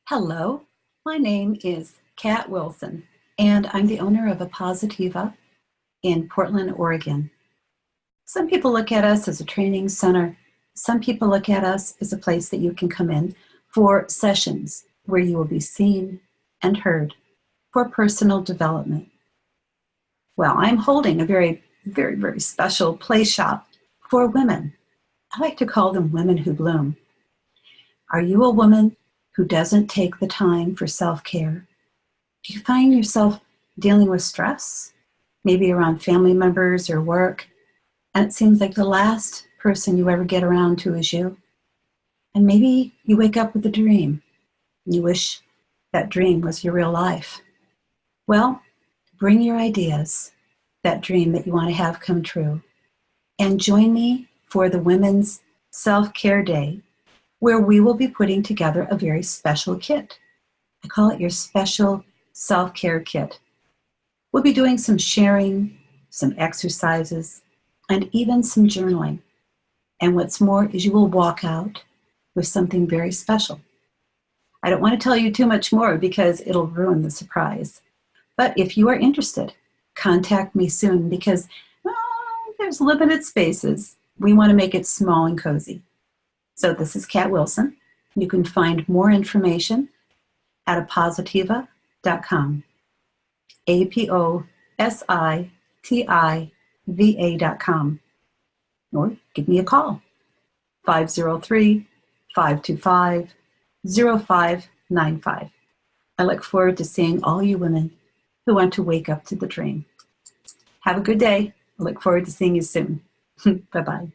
Hello, my name is Kat Wilson, and I'm the owner of Apositiva in Portland, Oregon. Some people look at us as a training center. Some people look at us as a place that you can come in for sessions where you will be seen and heard for personal development. Well, I'm holding a very, very, very special play shop for women. I like to call them women who bloom. Are you a woman who doesn't take the time for self-care? Do you find yourself dealing with stress, maybe around family members or work, and it seems like the last person you ever get around to is you? And maybe you wake up with a dream. You wish that dream was your real life. Well, bring your ideas, that dream that you want to have come true, and join me for the Women's Self-Care Day, where we will be putting together a very special kit. I call it your special self-care kit. We'll be doing some sharing, some exercises, and even some journaling. And what's more is you will walk out with something very special. I don't want to tell you too much more because it'll ruin the surprise. But if you are interested, contact me soon because there's limited spaces. We want to make it small and cozy. So this is Kat Wilson. You can find more information at apositiva.com. APOSITIVA.com. Or give me a call, 503-525-0595. I look forward to seeing all you women who want to wake up to the dream. Have a good day. I look forward to seeing you soon. Bye-bye.